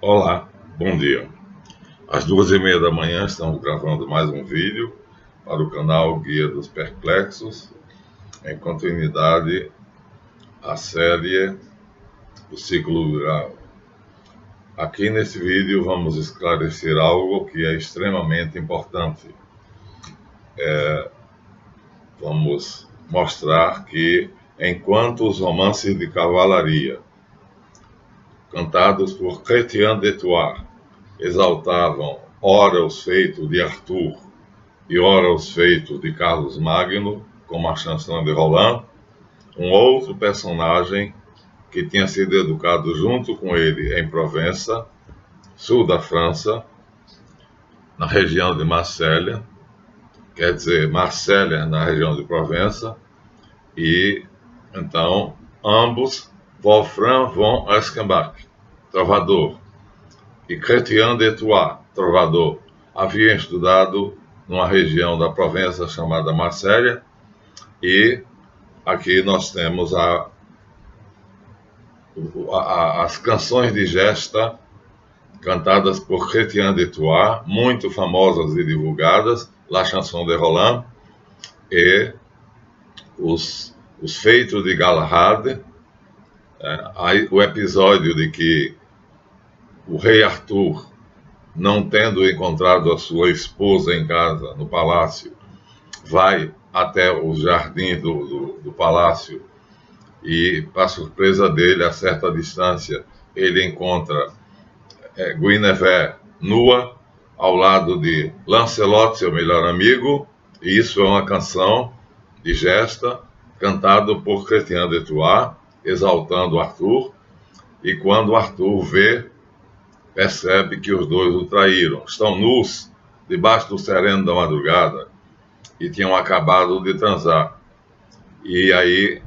Olá, bom dia. Às 2h30 da manhã estamos gravando mais um vídeo para o canal Guia dos Perplexos, em continuidade à série do ciclo viral. Aqui nesse vídeo vamos esclarecer algo que é extremamente importante. Vamos mostrar que enquanto os romances de cavalaria, cantados por Chrétien de Troyes, exaltavam ora os feitos de Arthur e ora os feitos de Carlos Magno, como a Chanson de Roland, um outro personagem que tinha sido educado junto com ele em Provença, sul da França, na região de Marselha, quer dizer, Marselha na região de Provença, e então ambos, Wolfram von Eschenbach, trovador, e Chrétien de Troyes, trovador, haviam estudado numa região da Provença chamada Marselha, e aqui nós temos as canções de gesta cantadas por Chrétien de Troyes, muito famosas e divulgadas, La Chanson de Roland, e os feitos de Galahad, o episódio de que o rei Arthur, não tendo encontrado a sua esposa em casa, no palácio, vai até os jardins do palácio e, para surpresa dele, a certa distância, ele encontra Guinevere nua ao lado de Lancelot, seu melhor amigo, e isso é uma canção de gesta cantada por Chrétien de Troyes, exaltando Arthur, e quando Arthur vê, percebe que os dois o traíram, estão nus, debaixo do sereno da madrugada, e tinham acabado de transar. E aí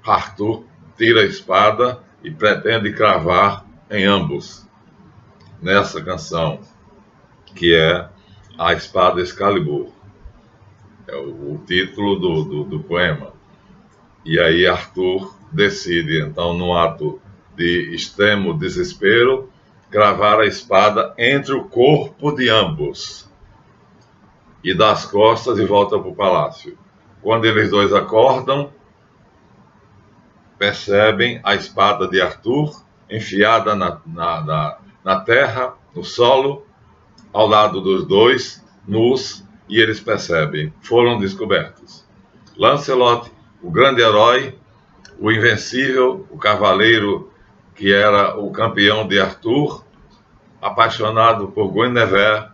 Arthur tira a espada e pretende cravar em ambos, nessa canção, que é A Espada Excalibur. É o título do poema. E aí Arthur decide, então, num ato de extremo desespero, cravar a espada entre o corpo de ambos e dá as costas e volta para o palácio. Quando eles dois acordam, percebem a espada de Arthur enfiada na terra, no solo, ao lado dos dois, nus, e eles percebem, foram descobertos. Lancelot, o grande herói, o invencível, o cavaleiro que era o campeão de Arthur, apaixonado por Guinevere,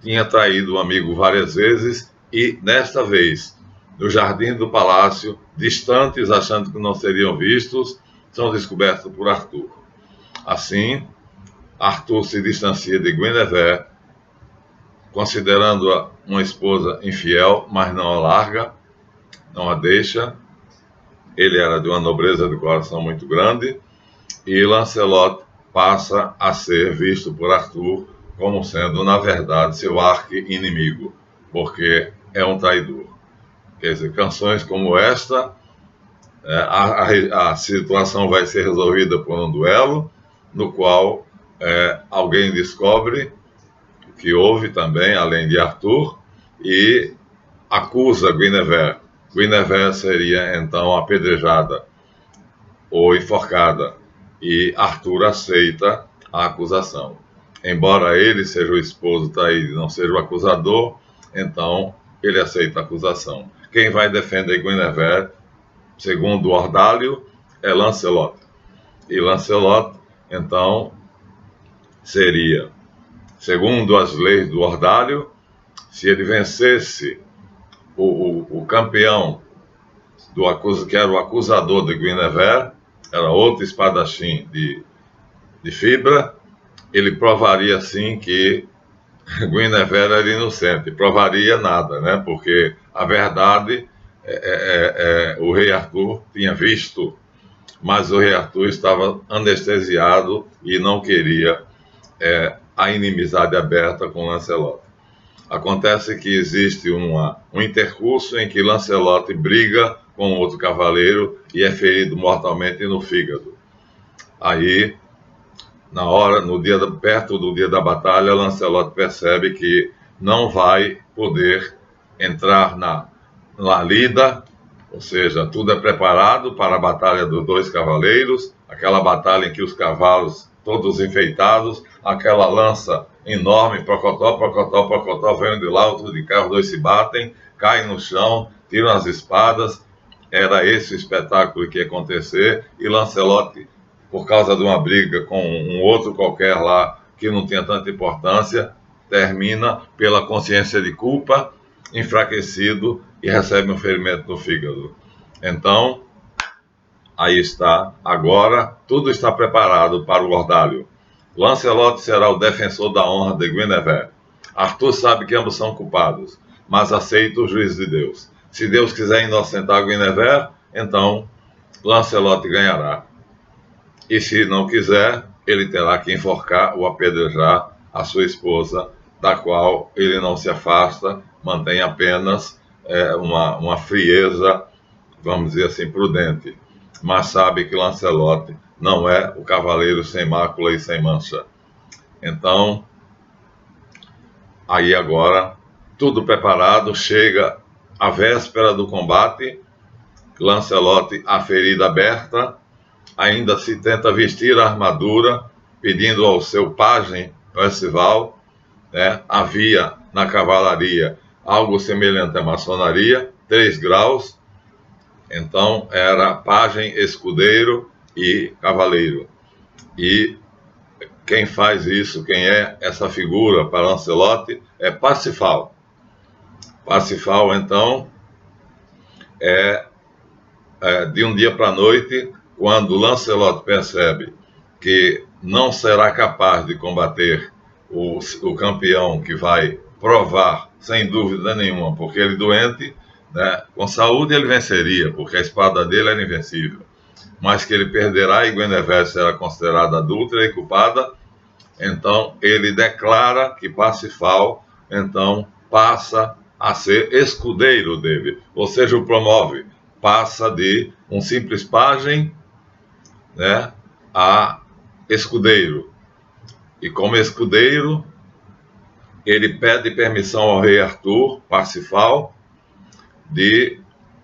tinha traído o amigo várias vezes e, desta vez, no jardim do palácio, distantes, achando que não seriam vistos, são descobertos por Arthur. Assim, Arthur se distancia de Guinevere, considerando-a uma esposa infiel, mas não a larga, não a deixa. Ele era de uma nobreza de coração muito grande, e Lancelot passa a ser visto por Arthur como sendo, na verdade, seu arqui-inimigo, porque é um traidor. Quer dizer, canções como esta, a situação vai ser resolvida por um duelo, no qual alguém descobre que houve também, além de Arthur, e acusa Guinevere. Guinevere seria, então, apedrejada ou enforcada, e Arthur aceita a acusação. Embora ele seja o esposo traído e não seja o acusador, então ele aceita a acusação. Quem vai defender Guinevere, segundo Ordálio, é Lancelot. E Lancelot, então, seria, segundo as leis do Ordálio, se ele vencesse o campeão, que era o acusador de Guinevere, era outro espadachim de fibra, ele provaria, sim, que Guinevere era inocente. Provaria nada, né? Porque a verdade o rei Arthur tinha visto, mas o rei Arthur estava anestesiado e não queria a inimizade aberta com Lancelot. Acontece que existe um intercurso em que Lancelot briga com outro cavaleiro e é ferido mortalmente no fígado. Aí, perto do dia da batalha, Lancelot percebe que não vai poder entrar na lida, ou seja, tudo é preparado para a batalha dos dois cavaleiros, aquela batalha em que os cavalos, todos enfeitados, aquela lança enorme, procotó, procotó, procotó, vem de lá, outro de cá, os dois se batem, caem no chão, tiram as espadas. Era esse o espetáculo que ia acontecer, e Lancelot, por causa de uma briga com um outro qualquer lá, que não tinha tanta importância, termina pela consciência de culpa, enfraquecido, e recebe um ferimento no fígado. Então, aí está, agora tudo está preparado para o ordalho. Lancelot será o defensor da honra de Guinevere. Arthur sabe que ambos são culpados, mas aceita o juízo de Deus. Se Deus quiser inocentar Guinevere, então Lancelot ganhará. E se não quiser, ele terá que enforcar ou apedrejar a sua esposa, da qual ele não se afasta, mantém apenas uma frieza, vamos dizer assim, prudente. Mas sabe que Lancelot não é o cavaleiro sem mácula e sem mancha. Então, aí agora, tudo preparado, chega a véspera do combate, Lancelot, a ferida aberta, ainda se tenta vestir a armadura, pedindo ao seu pajem Percival, né? Havia na cavalaria algo semelhante à maçonaria, 3 graus, então era pajem, escudeiro e cavaleiro. E quem faz isso, quem é essa figura para Lancelot, é Parsifal. Parsifal, então, de um dia para a noite, quando Lancelot percebe que não será capaz de combater o campeão que vai provar, sem dúvida nenhuma, porque ele doente, né, com saúde ele venceria, porque a espada dele era invencível, mas que ele perderá e Guinevere será considerada adúltera e culpada. Então ele declara que Parsifal, então, passa a ser escudeiro dele, ou seja, o promove, passa de um simples pajem, né, a escudeiro. E como escudeiro, ele pede permissão ao rei Arthur, Parsifal,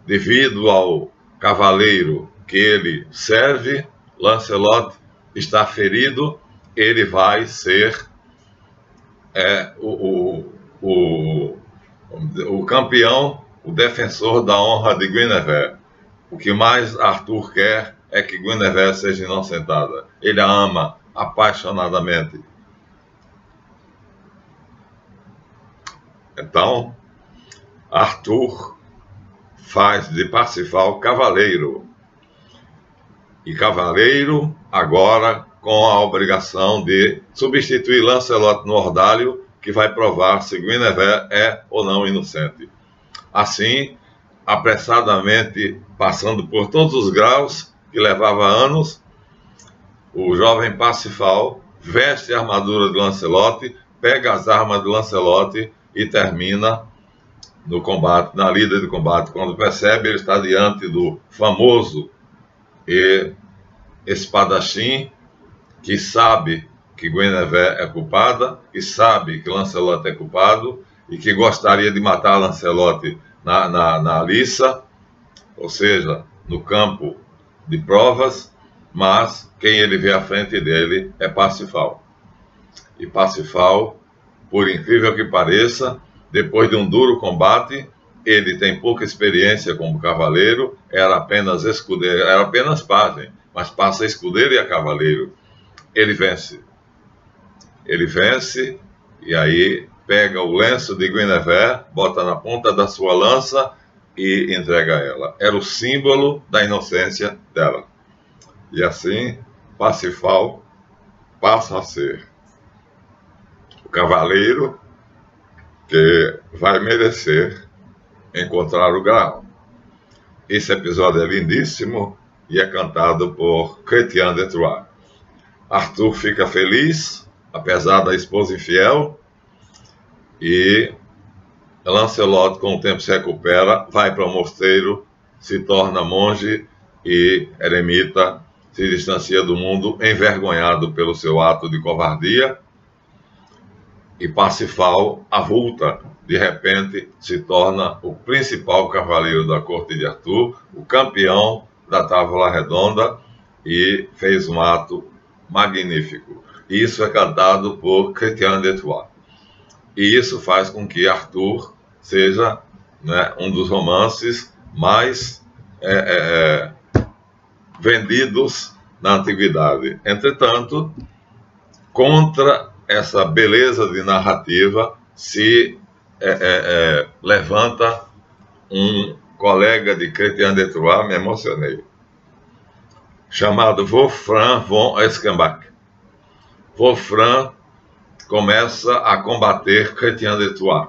devido ao cavaleiro que ele serve, Lancelot está ferido, ele vai ser o campeão, o defensor da honra de Guinevere. O que mais Arthur quer é que Guinevere seja inocentada. Ele a ama apaixonadamente. Então, Arthur faz de Parsifal cavaleiro. E cavaleiro agora com a obrigação de substituir Lancelot no ordalho, que vai provar se Guinevere é ou não inocente. Assim, apressadamente, passando por todos os graus, que levava anos, o jovem Parsifal veste a armadura de Lancelot, pega as armas de Lancelot e termina no combate, na lida de combate. Quando percebe, ele está diante do famoso espadachim, que sabe que Guinevere é culpada, que sabe que Lancelot é culpado e que gostaria de matar Lancelot na liça, ou seja, no campo de provas, mas quem ele vê à frente dele é Parsifal. E Parsifal, por incrível que pareça, depois de um duro combate, ele tem pouca experiência como cavaleiro, era apenas escudeiro, era apenas pajem, mas passa a escudeiro e a cavaleiro. Ele vence, e aí pega o lenço de Guinevere, bota na ponta da sua lança e entrega a ela. Era o símbolo da inocência dela. E assim, Parsifal passa a ser o cavaleiro que vai merecer encontrar o Graal. Esse episódio é lindíssimo e é cantado por Chrétien de Troyes. Arthur fica feliz, apesar da esposa infiel, e Lancelot, com o tempo, se recupera, vai para o mosteiro, se torna monge e eremita, se distancia do mundo envergonhado pelo seu ato de covardia, e Parsifal avulta, de repente se torna o principal cavaleiro da corte de Arthur, o campeão da Távola Redonda, e fez um ato magnífico. Isso é cantado por Chrétien de Troyes. E isso faz com que Arthur seja, né, um dos romances mais vendidos na antiguidade. Entretanto, contra essa beleza de narrativa se levanta um colega de Chrétien de Troyes, me emocionei, chamado Wolfram von Eschenbach. Wolfram começa a combater Chrétien de Troyes.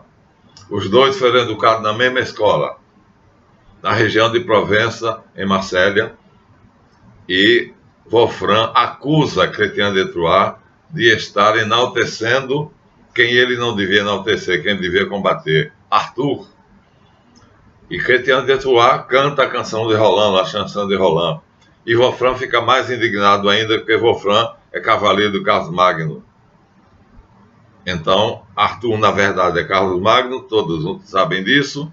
Os dois foram educados na mesma escola, na região de Provença, em Marsella, e Wolfram acusa Chrétien de Troyes de estar enaltecendo quem ele não devia enaltecer, quem ele devia combater, Arthur. E Chrétien de Troyes canta a canção de Roland, a chanson de Roland. E Wolfram fica mais indignado ainda, porque Wolfram é cavaleiro do Carlos Magno. Então, Arthur, na verdade, é Carlos Magno, todos sabem disso.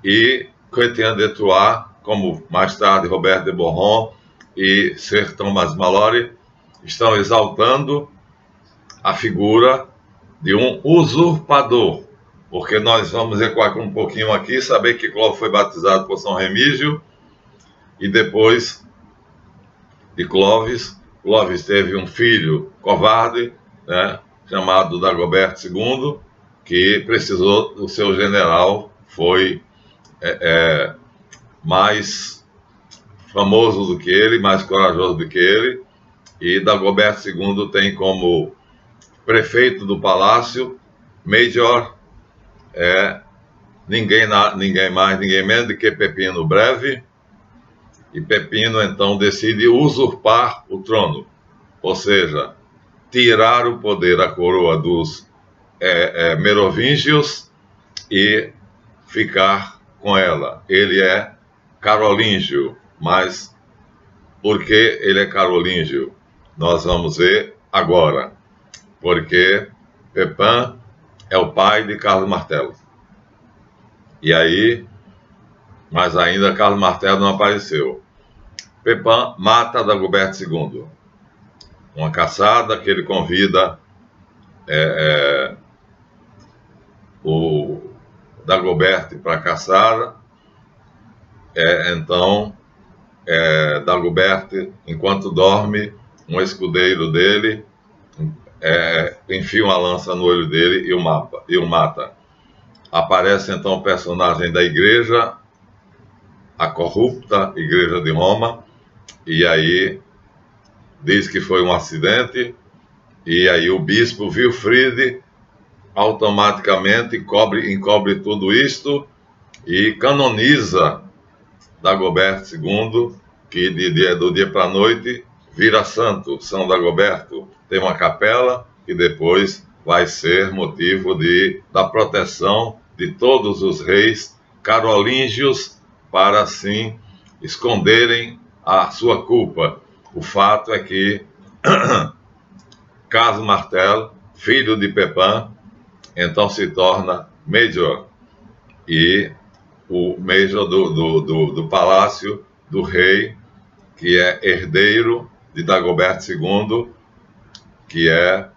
E Chrétien de Troyes, como mais tarde Robert de Boron e Sir Thomas Malory, estão exaltando a figura de um usurpador. Porque nós vamos recuar um pouquinho aqui, saber que Clovis foi batizado por São Remígio, e depois de Clovis teve um filho covarde, né, chamado Dagobert II, que precisou do seu general, foi mais famoso do que ele, mais corajoso do que ele, e Dagobert II tem como prefeito do palácio Major ninguém mais, ninguém menos do que Pepino Breve, e Pepino então decide usurpar o trono, ou seja, tirar o poder, a coroa dos merovingios e ficar com ela. Ele é carolíngio, mas por que ele é carolíngio? Nós vamos ver agora. Porque Pepin é o pai de Carlos Martel. E aí, mas ainda Carlos Martel não apareceu. Pepin mata Dagobert II. Uma caçada que ele convida o Dagobert para caçar. Então, Dagobert, enquanto dorme, um escudeiro dele enfia uma lança no olho dele e o mata. Aparece então o personagem da igreja, a corrupta Igreja de Roma, e aí diz que foi um acidente, e aí o bispo Wilfrid automaticamente encobre tudo isto e canoniza Dagobert II, que do dia para a noite vira santo, São Dagoberto. Tem uma capela que depois vai ser motivo da proteção de todos os reis carolíngios, para assim esconderem a sua culpa. O fato é que Carlos Martel, filho de Pepin, então se torna Major, e o Major do palácio do rei, que é herdeiro de Dagobert II, que é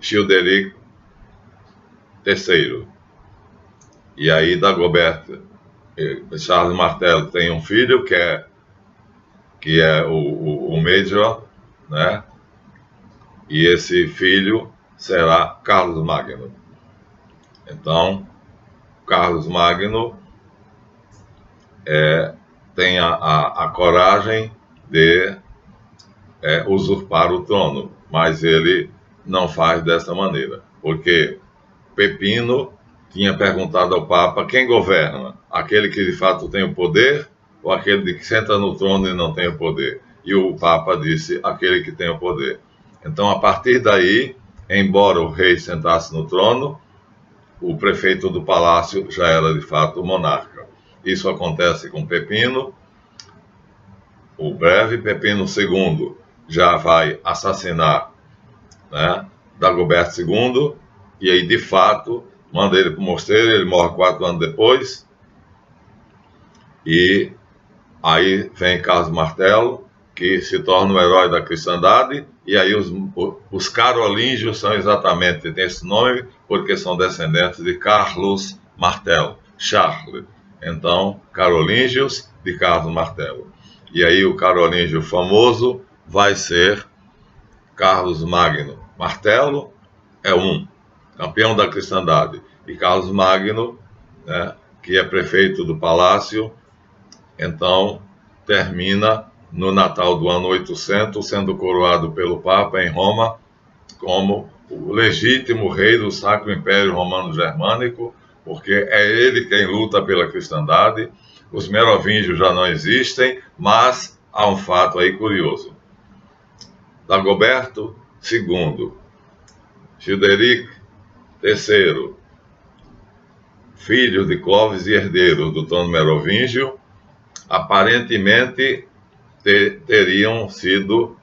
Childeric III. E aí Dagobert, Charles Martel tem um filho que é o Major, né? E esse filho será Carlos Magno. Então, Carlos Magno tem a coragem de usurpar o trono, mas ele não faz dessa maneira, porque Pepino tinha perguntado ao Papa quem governa, aquele que de fato tem o poder ou aquele que senta no trono e não tem o poder? E o Papa disse aquele que tem o poder. Então, a partir daí, embora o rei sentasse no trono, o prefeito do palácio já era de fato o monarca. Isso acontece com Pepino, o breve Pepino II já vai assassinar, né, Dagoberto II, e aí, de fato, manda ele para o mosteiro. Ele morre 4 anos depois, e aí vem Carlos Martelo, que se torna o herói da cristandade, e aí os carolíngios são exatamente, tem esse nome, porque são descendentes de Carlos Martelo, Charles. Então, carolíngios de Carlos Martelo. E aí o carolíngio famoso vai ser Carlos Magno. Martelo é campeão da cristandade, e Carlos Magno, né, que é prefeito do palácio, então termina no Natal do ano 800, sendo coroado pelo Papa em Roma como o legítimo rei do Sacro Império Romano Germânico, porque é ele quem luta pela cristandade. Os merovingios já não existem, mas há um fato aí curioso. Dagoberto II, Childeric III, filho de Clovis e herdeiro do trono merovingio, aparentemente teriam sido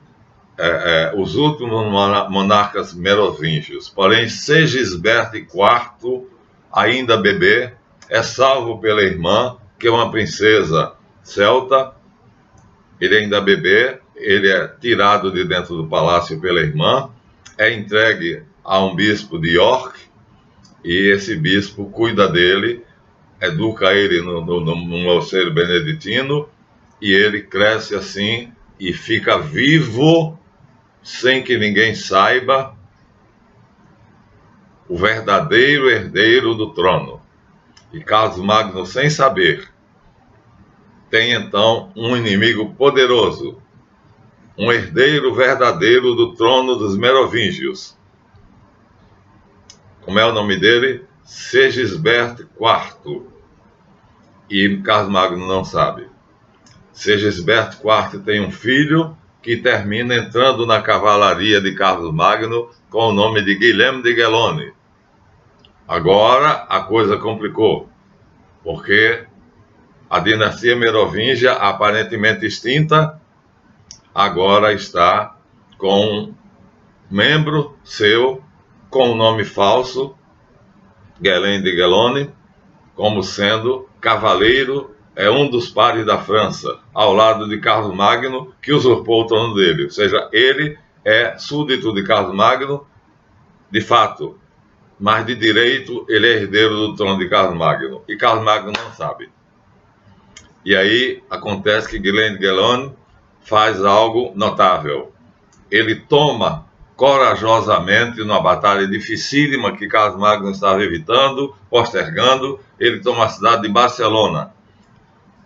os últimos monarcas merovingios. Porém, Segisberto IV, ainda bebê, é salvo pela irmã, que é uma princesa celta. Ele ainda bebê, ele é tirado de dentro do palácio pela irmã, é entregue a um bispo de York, e esse bispo cuida dele, educa ele no mosteiro beneditino, e ele cresce assim e fica vivo, sem que ninguém saiba, o verdadeiro herdeiro do trono. E Carlos Magno, sem saber, tem então um inimigo poderoso, um herdeiro verdadeiro do trono dos merovingios. Como é o nome dele? Segisberto IV. E Carlos Magno não sabe. Segisberto IV tem um filho que termina entrando na cavalaria de Carlos Magno com o nome de Guilherme de Gelone. Agora a coisa complicou, porque a dinastia merovingia, aparentemente extinta, agora está com um membro seu com o nome falso, Guilherme de Gelone, como sendo cavaleiro, é um dos pares da França, ao lado de Carlos Magno, que usurpou o trono dele. Ou seja, ele é súdito de Carlos Magno, de fato, mas de direito ele é herdeiro do trono de Carlos Magno. E Carlos Magno não sabe. E aí acontece que Guilherme de Gelone faz algo notável. Ele toma corajosamente, numa batalha dificílima que Carlos Magno estava evitando, postergando, ele toma a cidade de Barcelona,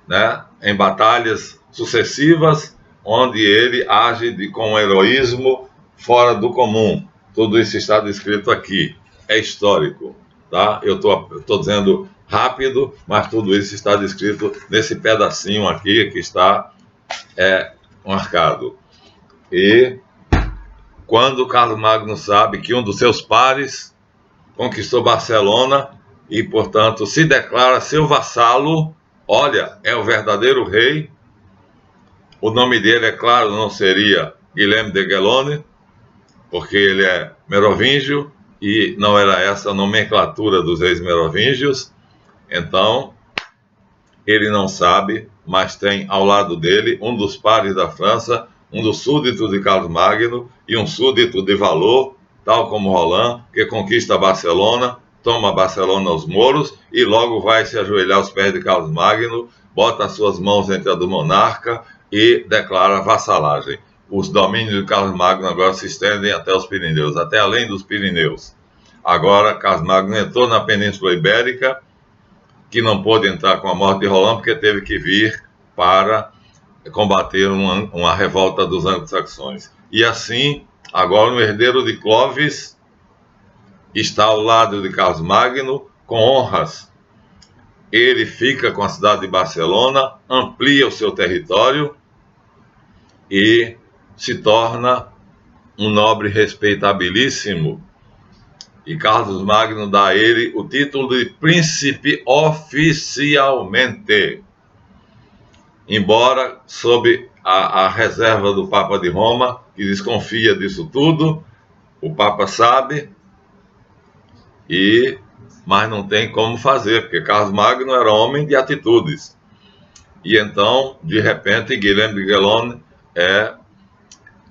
né, em batalhas sucessivas, onde ele age com um heroísmo fora do comum. Tudo isso está descrito aqui, é histórico, tá? Eu estou dizendo rápido, mas tudo isso está descrito nesse pedacinho aqui que está marcado. E quando Carlos Magno sabe que um dos seus pares conquistou Barcelona e, portanto, se declara seu vassalo, olha, é o verdadeiro rei. O nome dele, é claro, não seria Guilherme de Gelone, porque ele é merovingio e não era essa a nomenclatura dos reis merovingios. Então, ele não sabe, mas tem ao lado dele um dos pares da França, um dos súditos de Carlos Magno e um súdito de valor, tal como Roland, que conquista Barcelona, toma Barcelona aos moros e logo vai se ajoelhar aos pés de Carlos Magno, bota as suas mãos entre a do monarca e declara vassalagem. Os domínios de Carlos Magno agora se estendem até os Pirineus, até além dos Pirineus. Agora, Carlos Magno entrou na Península Ibérica, que não pôde entrar com a morte de Roland, porque teve que vir para combater uma revolta dos anglo-saxões. E assim, agora o herdeiro de Clovis está ao lado de Carlos Magno, com honras. Ele fica com a cidade de Barcelona, amplia o seu território e se torna um nobre respeitabilíssimo. E Carlos Magno dá a ele o título de príncipe oficialmente, embora sob a reserva do Papa de Roma, que desconfia disso tudo. O Papa sabe, mas não tem como fazer, porque Carlos Magno era homem de atitudes. E então, de repente, Guilherme de Gelone é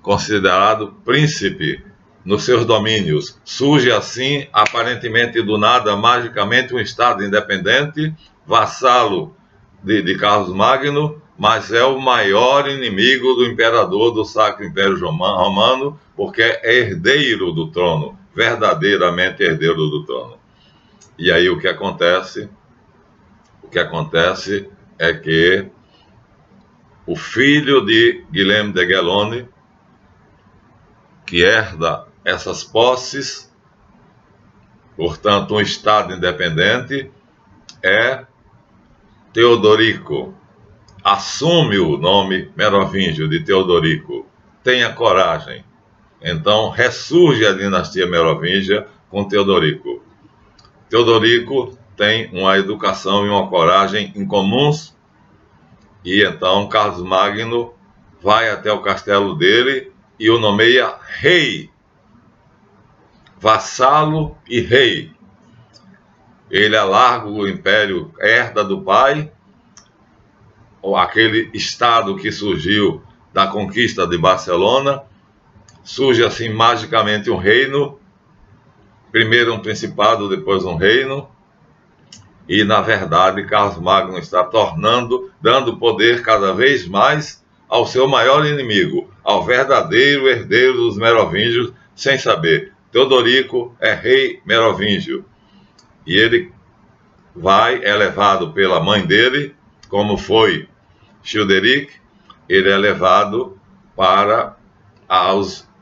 considerado príncipe nos seus domínios. Surge assim, aparentemente do nada, magicamente, um Estado independente, vassalo de Carlos Magno, mas é o maior inimigo do imperador do Sacro Império Romano, porque é herdeiro do trono, verdadeiramente herdeiro do trono. E aí o que acontece? O que acontece é que o filho de Guilherme de Gelone, que herda essas posses, portanto um Estado independente, é Teodorico. Assume o nome merovingio de Teodorico. Tenha coragem. Então ressurge a dinastia merovingia com Teodorico. Teodorico tem uma educação e uma coragem incomuns, e então Carlos Magno vai até o castelo dele e o nomeia rei, vassalo e rei. Ele alarga o império, herda do pai, aquele estado que surgiu da conquista de Barcelona. Surge assim magicamente um reino, primeiro um principado, depois um reino, e na verdade Carlos Magno está dando poder cada vez mais ao seu maior inimigo, ao verdadeiro herdeiro dos merovingios, sem saber. Teodorico é rei merovingio, e ele é levado pela mãe dele, como foi Childeric. Ele é levado para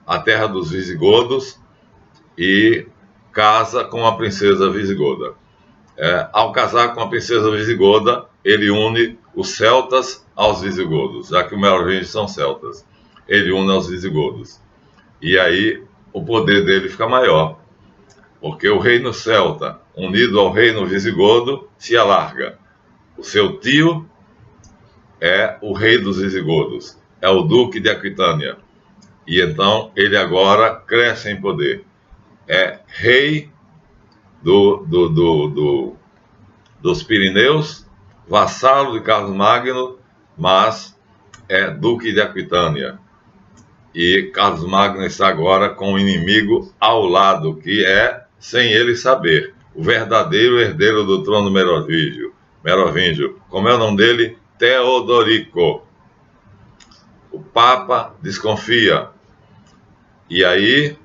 a terra dos visigodos e casa com a princesa visigoda. Ao casar com a princesa visigoda, ele une os celtas aos visigodos, já que os merovingios são celtas. Ele une aos visigodos. E aí o poder dele fica maior, porque o reino celta, unido ao reino visigodo, se alarga. O seu tio é o rei dos visigodos, é o duque de Aquitânia. E então ele agora cresce em poder. É rei dos Pirineus, vassalo de Carlos Magno, mas é duque de Aquitânia. E Carlos Magno está agora com um inimigo ao lado, que é, sem ele saber, o verdadeiro herdeiro do trono merovingio. Como é o nome dele? Teodorico. O Papa desconfia. E aí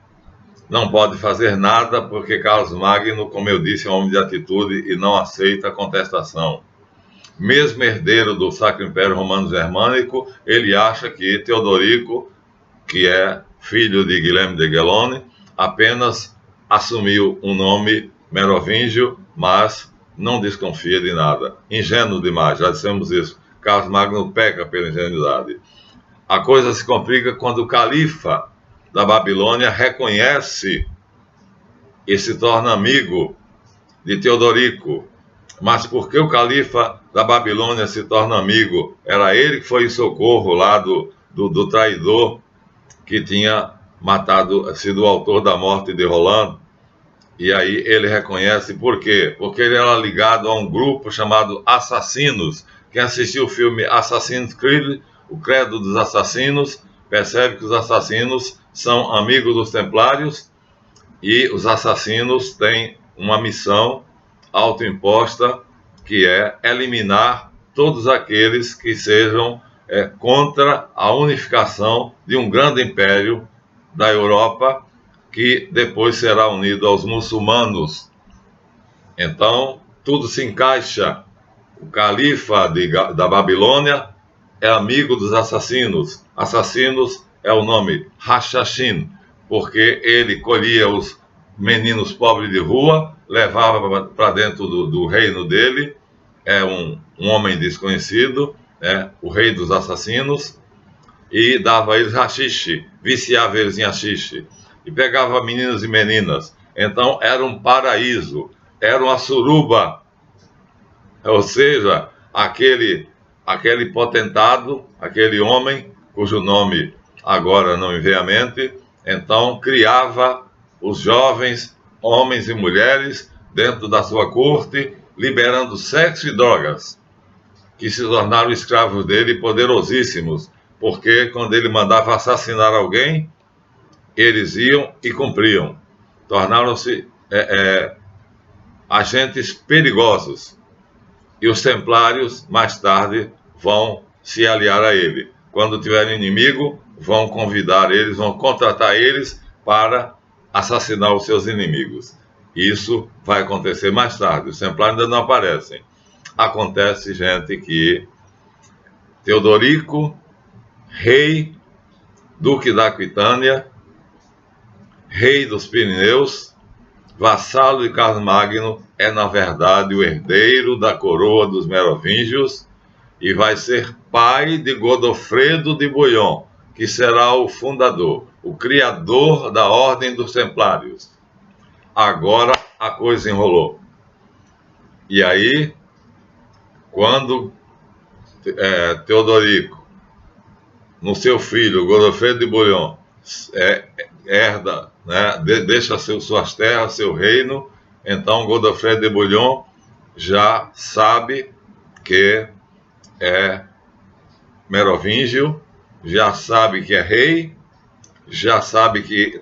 não pode fazer nada, porque Carlos Magno, como eu disse, é um homem de atitude e não aceita a contestação. Mesmo herdeiro do Sacro Império Romano Germânico, ele acha que Teodorico, que é filho de Guilherme de Gelone, apenas assumiu um nome merovingio, mas não desconfia de nada. Ingênuo demais, já dissemos isso. Carlos Magno peca pela ingenuidade. A coisa se complica quando o califa da Babilônia reconhece e se torna amigo de Teodorico. Mas por que o califa da Babilônia se torna amigo? Era ele que foi em socorro lá do traidor que tinha sido o autor da morte de Roland. E aí ele reconhece por quê? Porque ele era ligado a um grupo chamado Assassinos. Quem assistiu o filme Assassin's Creed, o Credo dos Assassinos, percebe que os assassinos são amigos dos templários, e os assassinos têm uma missão autoimposta, que é eliminar todos aqueles que sejam contra a unificação de um grande império da Europa, que depois será unido aos muçulmanos. Então, tudo se encaixa. O califa da Babilônia é amigo dos assassinos. Assassinos é o nome Hashashin, porque ele colhia os meninos pobres de rua, levava para dentro do reino dele. É um homem desconhecido, o rei dos assassinos, e dava a eles haxixe, viciava eles em haxixe, e pegava meninos e meninas. Então era um paraíso, era uma suruba, ou seja, aquele potentado, aquele homem, cujo nome agora não me vem à mente, então criava os jovens, homens e mulheres, dentro da sua corte, liberando sexo e drogas, que se tornaram escravos dele, poderosíssimos, porque quando ele mandava assassinar alguém, eles iam e cumpriam. Tornaram-se agentes perigosos. E os templários, mais tarde, vão se aliar a ele. Quando tiverem inimigo, vão convidar eles, vão contratar eles para assassinar os seus inimigos. Isso vai acontecer mais tarde. Os templários ainda não aparecem. Acontece, gente, que Teodorico, rei, duque da Aquitânia, rei dos Pirineus, vassalo de Carlos Magno, é na verdade o herdeiro da coroa dos Merovingios e vai ser pai de Godofredo de Bouillon, que será o fundador, o criador da Ordem dos Templários. Agora a coisa enrolou. E aí, quando Teodorico, no seu filho, Godofredo de Bouillon, herda, né, deixa suas terras, seu reino, então Godofredo de Bouillon já sabe que é merovingio, já sabe que é rei, já sabe que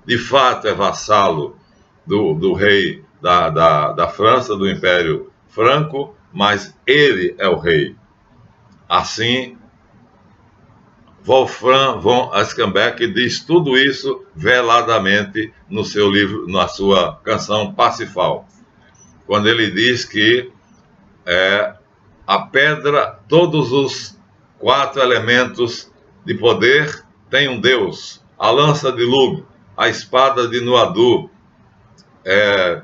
de fato é vassalo do rei da França, do Império Franco, mas ele é o rei. Assim, Wolfram von Aschenbeck diz tudo isso veladamente no seu livro, na sua canção Parsifal, quando ele diz que a pedra, todos os 4 elementos de poder têm um Deus: a lança de Lug, a espada de Nuadu,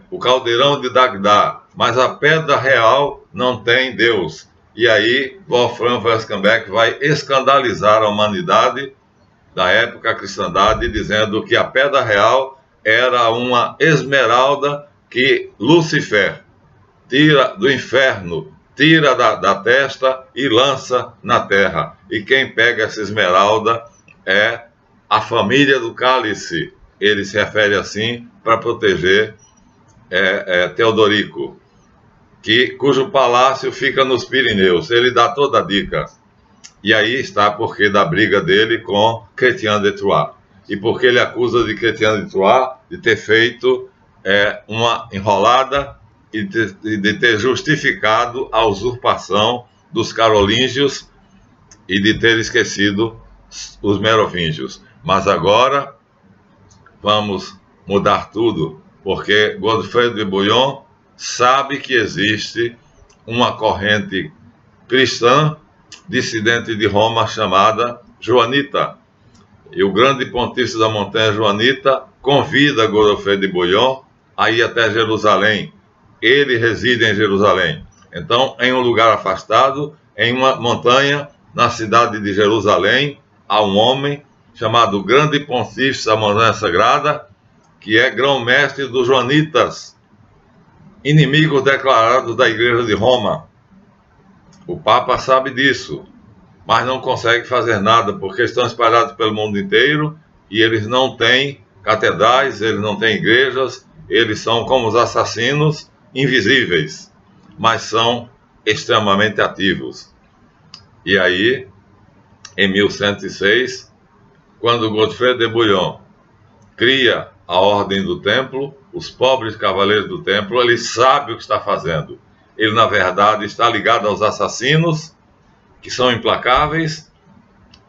o caldeirão de Dagda, mas a pedra real não tem Deus. E aí, Wolfram von Aschenbeck vai escandalizar a humanidade da época, a cristandade, dizendo que a pedra real era uma esmeralda que Lúcifer tira do inferno, tira da testa e lança na terra. E quem pega essa esmeralda é a família do cálice. Ele se refere assim para proteger Teodorico, cujo palácio fica nos Pirineus. Ele dá toda a dica. E aí está porque da briga dele com Chrétien de Troyes. E porque ele acusa de Chrétien de Troyes de ter feito uma enrolada e de ter justificado a usurpação dos carolíngios e de ter esquecido os merovingios. Mas agora vamos mudar tudo, porque Godofredo de Bouillon sabe que existe uma corrente cristã dissidente de Roma chamada Joanita. E o grande pontífice da montanha Joanita convida Godofredo de Bouillon a ir até Jerusalém. Ele reside em Jerusalém. Então, em um lugar afastado, em uma montanha, na cidade de Jerusalém, há um homem chamado Grande Pontífice da Montanha Sagrada, que é grão-mestre dos Joanitas, inimigos declarados da Igreja de Roma. O Papa sabe disso, mas não consegue fazer nada, porque estão espalhados pelo mundo inteiro e eles não têm catedrais, eles não têm igrejas, eles são como os assassinos invisíveis, mas são extremamente ativos. E aí, em 1106, quando Godofredo de Bouillon cria a Ordem do Templo, os pobres cavaleiros do Templo, ele sabe o que está fazendo. Ele, na verdade, está ligado aos assassinos, que são implacáveis,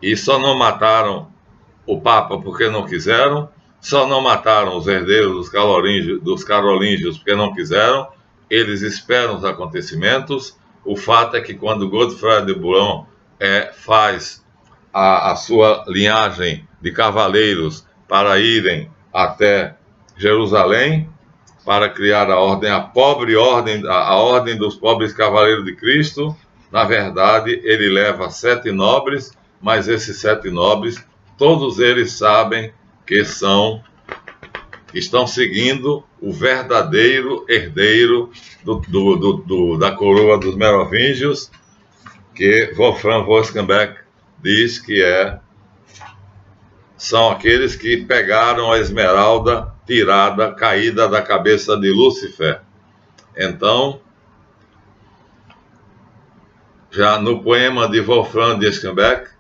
e só não mataram o Papa porque não quiseram, só não mataram os herdeiros dos carolíngios porque não quiseram, eles esperam os acontecimentos. O fato é que quando Godofredo de Bouillon faz a sua linhagem de cavaleiros para irem até Jerusalém, para criar a ordem, a pobre ordem, a ordem dos pobres cavaleiros de Cristo, na verdade, ele leva 7 nobres, mas esses 7 nobres, todos eles sabem que estão seguindo o verdadeiro herdeiro da coroa dos Merovingios, que Wolfram von Aschenbeck diz que são aqueles que pegaram a esmeralda tirada, caída da cabeça de Lúcifer. Então, já no poema de Wolfram de Eschenbeck,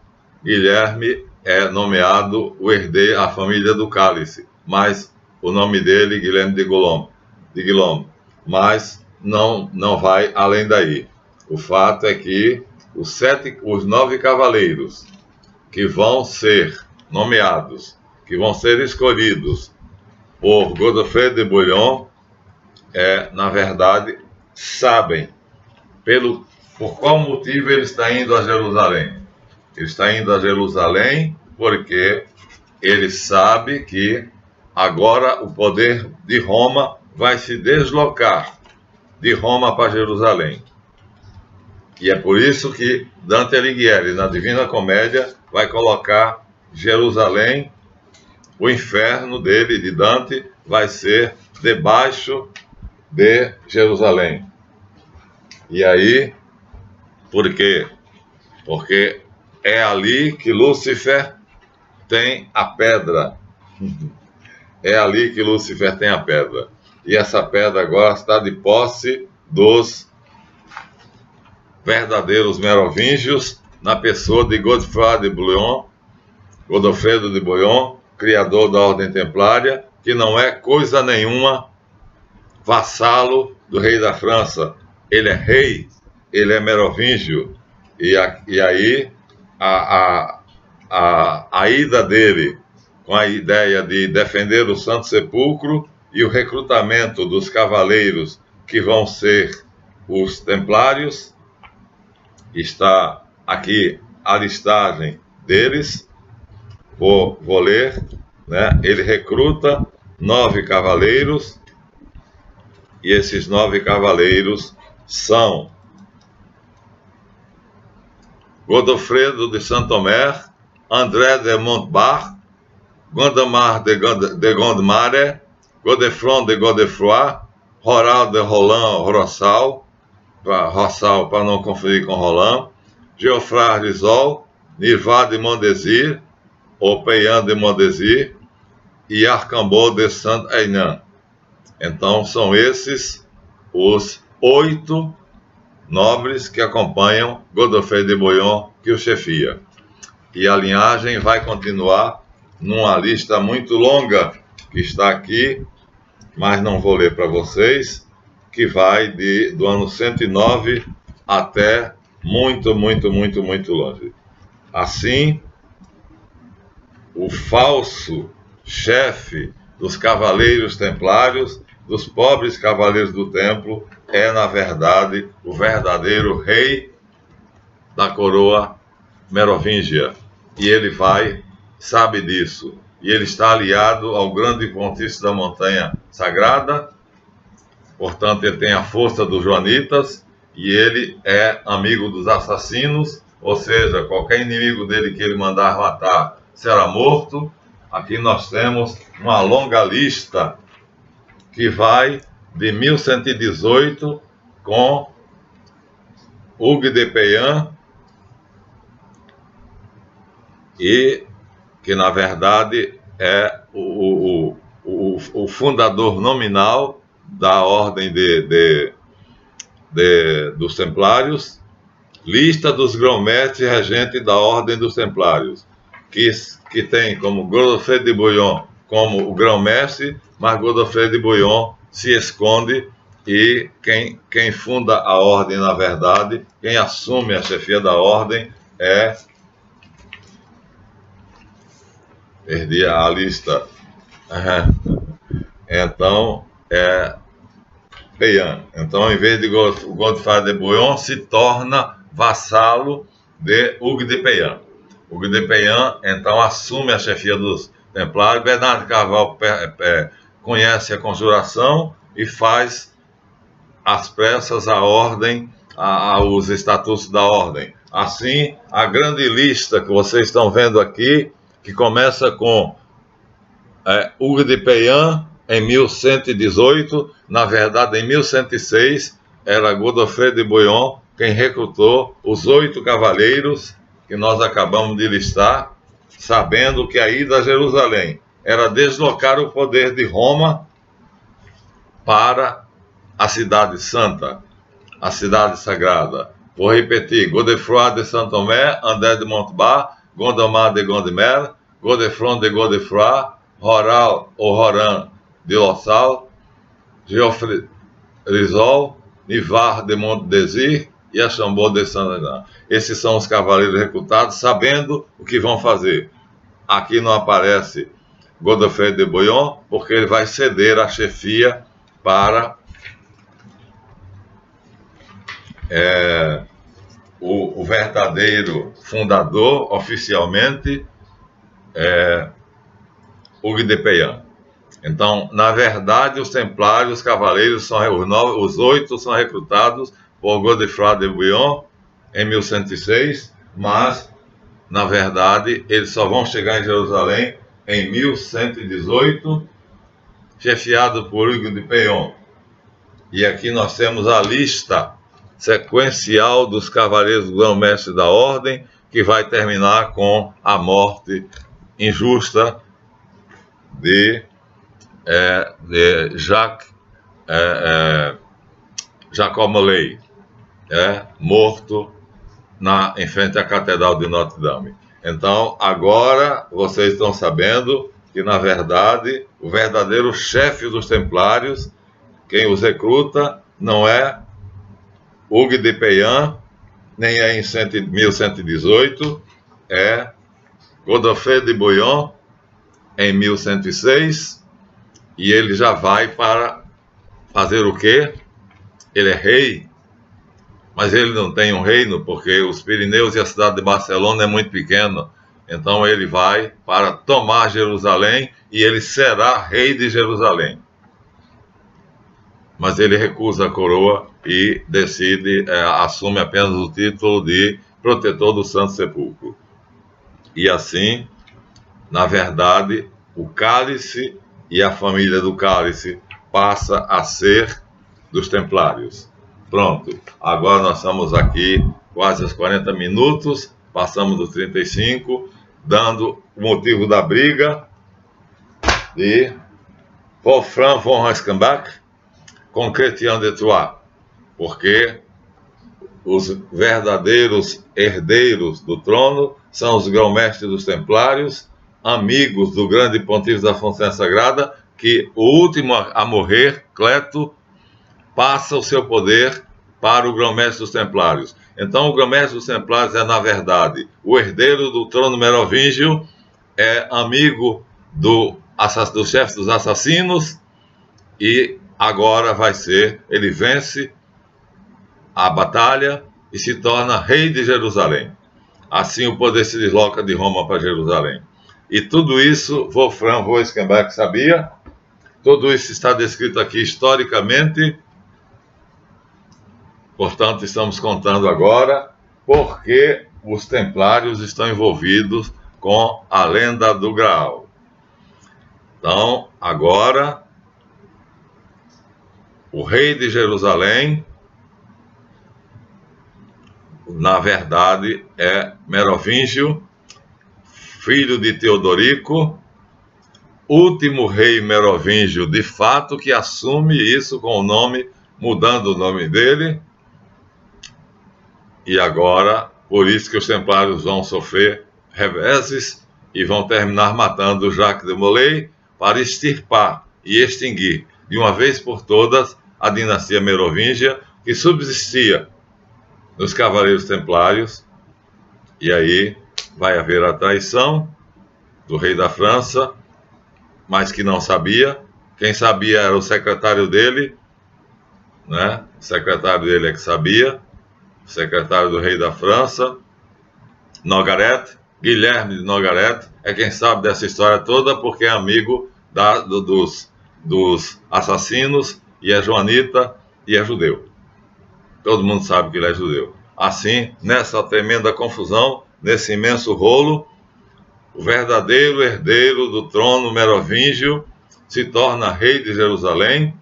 Guilherme é nomeado o herdeiro, a família do cálice, mas o nome dele, Guilherme de Guillaume, mas não vai além daí. O fato é que os 9 cavaleiros que vão ser nomeados, que vão ser escolhidos por Godofredo de Bouillon, na verdade, sabem por qual motivo ele está indo a Jerusalém. Ele está indo a Jerusalém porque ele sabe que agora o poder de Roma vai se deslocar de Roma para Jerusalém. E é por isso que Dante Alighieri, na Divina Comédia, vai colocar Jerusalém, o inferno dele, de Dante, vai ser debaixo de Jerusalém. E aí, por quê? Porque é ali que Lúcifer tem a pedra. É ali que Lúcifer tem a pedra. E essa pedra agora está de posse dos verdadeiros merovingios, na pessoa de Godofredo de Bouillon, criador da Ordem Templária, que não é coisa nenhuma vassalo do rei da França. Ele é rei, ele é merovingio. E aí a ida dele com a ideia de defender o Santo Sepulcro e o recrutamento dos cavaleiros que vão ser os templários, está aqui a listagem deles, vou ler, né? Ele recruta 9 cavaleiros, e esses 9 cavaleiros são Godofredo de Saint-Omer, André de Montbard, Gondomar de Gondomare, Godefroy de Godefroy, Roral de Rossal, para não confundir com Roland, Geoffrey Risol, Nirvat de Mondésir, ou Payan de Mondésir, e Arcambau de Saint-Aignan. Então, são esses os 8 nobres que acompanham Godofredo de Bouillon, que o chefia. E a linhagem vai continuar numa lista muito longa, que está aqui, mas não vou ler para vocês, que vai do ano 109 até muito longe. Assim, o falso chefe dos cavaleiros templários, dos pobres cavaleiros do templo, é, na verdade, o verdadeiro rei da coroa merovingia. E ele sabe disso. E ele está aliado ao grande pontífice da Montanha Sagrada. Portanto, ele tem a força dos joanitas e ele é amigo dos assassinos, ou seja, qualquer inimigo dele que ele mandar matar será morto. Aqui nós temos uma longa lista que vai de 1118 com Hugues de Payan, e que na verdade é o fundador nominal da Ordem dos Templários, lista dos grão-mestres regentes da Ordem dos Templários, que tem como Godofredo de Bouillon como o grão-mestre, mas Godofredo de Bouillon se esconde, e quem funda a Ordem, na verdade, quem assume a chefia da Ordem é... Perdi a lista. Então, é Payan. Então, em vez de Godofredo de Bouillon, se torna vassalo de Hugues de Payan. Hugues de Payan, então, assume a chefia dos Templários. Bernardo de Carvalho conhece a conjuração e faz às pressas a ordem, os estatutos da ordem. Assim, a grande lista que vocês estão vendo aqui, que começa com Hugues de Payan, em 1118, na verdade, em 1106, era Godofredo de Bouillon quem recrutou os 8 cavaleiros que nós acabamos de listar, sabendo que a ida a Jerusalém era deslocar o poder de Roma para a cidade santa, a cidade sagrada. Vou repetir: Godefroy de Saint-Omer, André de Montbard, Gondomar de Gondomar, Godefroy de Godefroy, Roral ou Roran de Lossal, Geoffrey Risol, Nivar de Montdésir e Achambault de Saint-Denis. Esses são os cavaleiros recrutados, sabendo o que vão fazer. Aqui não aparece Godofredo de Bouillon, porque ele vai ceder a chefia para o verdadeiro fundador, oficialmente, Hugues de Payens. Então, na verdade, os templários, os cavaleiros, os 8 são recrutados por Godefroy de Bouillon em 1106, mas, na verdade, eles só vão chegar em Jerusalém em 1118, chefiado por Hugues de Payens. E aqui nós temos a lista sequencial dos cavaleiros do Grão-Mestre da Ordem, que vai terminar com a morte injusta de Jacob Molay, morto em frente à Catedral de Notre Dame. Então, agora vocês estão sabendo que, na verdade, o verdadeiro chefe dos templários, quem os recruta, não é Hugues de Payens, nem é em 1118, é Godofredo de Bouillon, em 1106, e ele já vai para fazer o quê? Ele é rei, mas ele não tem um reino, porque os Pirineus e a cidade de Barcelona é muito pequeno. Então ele vai para tomar Jerusalém e ele será rei de Jerusalém. Mas ele recusa a coroa e assume apenas o título de protetor do Santo Sepulcro. E assim, na verdade, o cálice e a família do cálice passa a ser dos templários. Pronto, agora nós estamos aqui quase aos 40 minutos, passamos dos 35, dando o motivo da briga de Wolfram von Reichenbach com Chrétien de Troyes, porque os verdadeiros herdeiros do trono são os grão-mestres dos templários, amigos do grande pontífice da Fontaine Sagrada, que o último a morrer, Cleto, passa o seu poder para o grão-mestre dos templários. Então, o grão-mestre dos templários é, na verdade, o herdeiro do trono merovingio, é amigo do chefe dos assassinos, e agora ele vence a batalha e se torna rei de Jerusalém. Assim o poder se desloca de Roma para Jerusalém. E tudo isso Wolfram von Reichenbach sabia. Tudo isso está descrito aqui historicamente. Portanto, estamos contando agora porque os templários estão envolvidos com a lenda do Graal. Então, agora, o rei de Jerusalém, na verdade, é Merovingio, filho de Teodorico, último rei merovingio de fato, que assume isso com o nome, mudando o nome dele. E agora, por isso que os templários vão sofrer reveses e vão terminar matando Jacques de Molay para extirpar e extinguir, de uma vez por todas, a dinastia merovingia, que subsistia nos cavaleiros templários. E aí vai haver a traição do rei da França, mas que não sabia. Quem sabia era o secretário dele, né? O secretário dele é que sabia, o secretário do rei da França, Nogaret, Guilherme de Nogaret, é quem sabe dessa história toda, porque é amigo dos assassinos, e é joanita, e é judeu. Todo mundo sabe que ele é judeu. Assim, nessa tremenda confusão, nesse imenso rolo, o verdadeiro herdeiro do trono merovingio se torna rei de Jerusalém,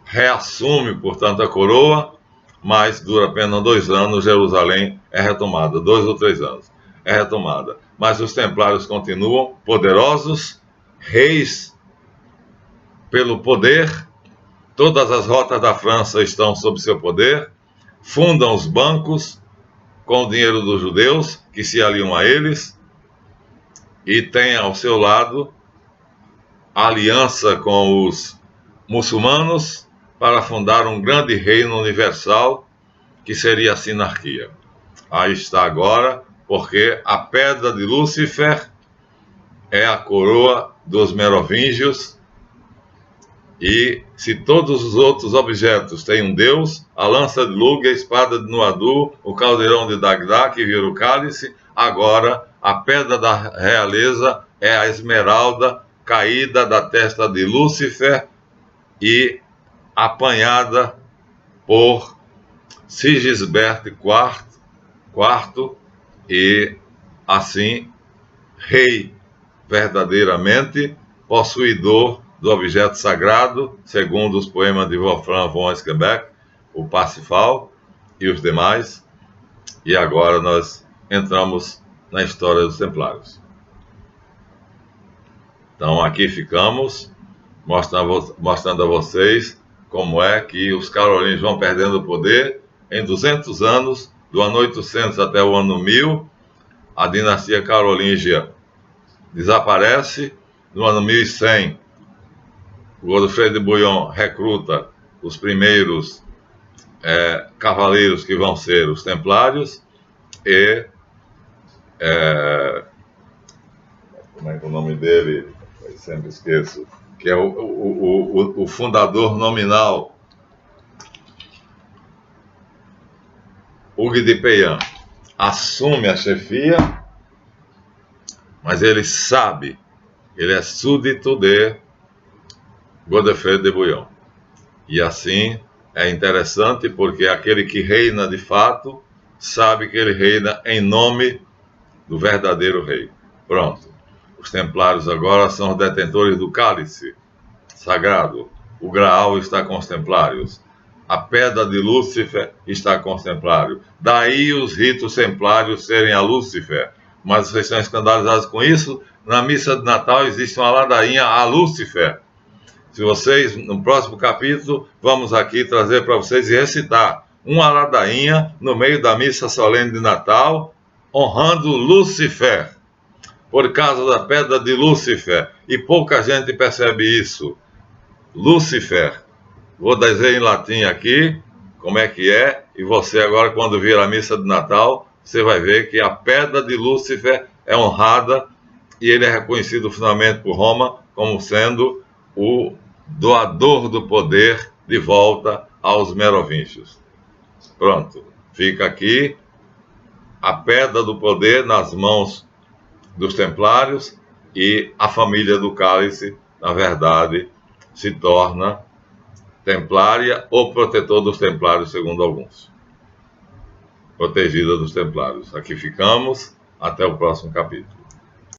reassume, portanto, a coroa, mas dura apenas 2 anos. Jerusalém é retomada, 2 ou 3 anos, é retomada. Mas os templários continuam poderosos, reis pelo poder, todas as rotas da França estão sob seu poder, fundam os bancos com o dinheiro dos judeus, que se aliam a eles, e têm ao seu lado a aliança com os muçulmanos para fundar um grande reino universal, que seria a sinarquia. Aí está agora, porque a pedra de Lúcifer é a coroa dos merovingios, e se todos os outros objetos têm um deus, a lança de Lug, a espada de Nuadu, o caldeirão de Dagda, que vira o cálice, agora a pedra da realeza é a esmeralda caída da testa de Lúcifer e apanhada por Sigisbert IV, e assim rei verdadeiramente, possuidor do objeto sagrado, segundo os poemas de Wolfram von Eschenbeck, o Parsifal e os demais. E agora nós entramos na história dos Templários. Então aqui ficamos, mostrando a vocês como é que os carolinhos vão perdendo o poder. Em 200 anos, do ano 800 até o ano 1000, a dinastia carolíngia desaparece. No ano 1100, o Godofredo de Bouillon recruta os primeiros cavaleiros que vão ser os templários, e como é que é o nome dele? Eu sempre esqueço, que é o fundador nominal, Hugues de Peillan, assume a chefia, mas ele sabe, ele é súdito de Godofredo de Bouillon. E assim é interessante, porque aquele que reina de fato sabe que ele reina em nome do verdadeiro rei. Pronto. Os templários agora são os detentores do cálice sagrado. O Graal está com os templários. A pedra de Lúcifer está com os templários. Daí os ritos templários serem a Lúcifer. Mas vocês estão escandalizados com isso? Na missa de Natal existe uma ladainha a Lúcifer. Se vocês, no próximo capítulo, vamos aqui trazer para vocês e recitar uma ladainha no meio da missa solene de Natal, honrando Lúcifer, por causa da pedra de Lúcifer. E pouca gente percebe isso. Lúcifer, vou dizer em latim aqui como é que é, e você agora, quando vir a missa de Natal, você vai ver que a pedra de Lúcifer é honrada, e ele é reconhecido finalmente por Roma como sendo o doador do poder de volta aos merovingios. Pronto, fica aqui a pedra do poder nas mãos dos templários, e a família do cálice, na verdade, se torna templária ou protetor dos templários, segundo alguns. Protegida dos templários. Aqui ficamos, até o próximo capítulo.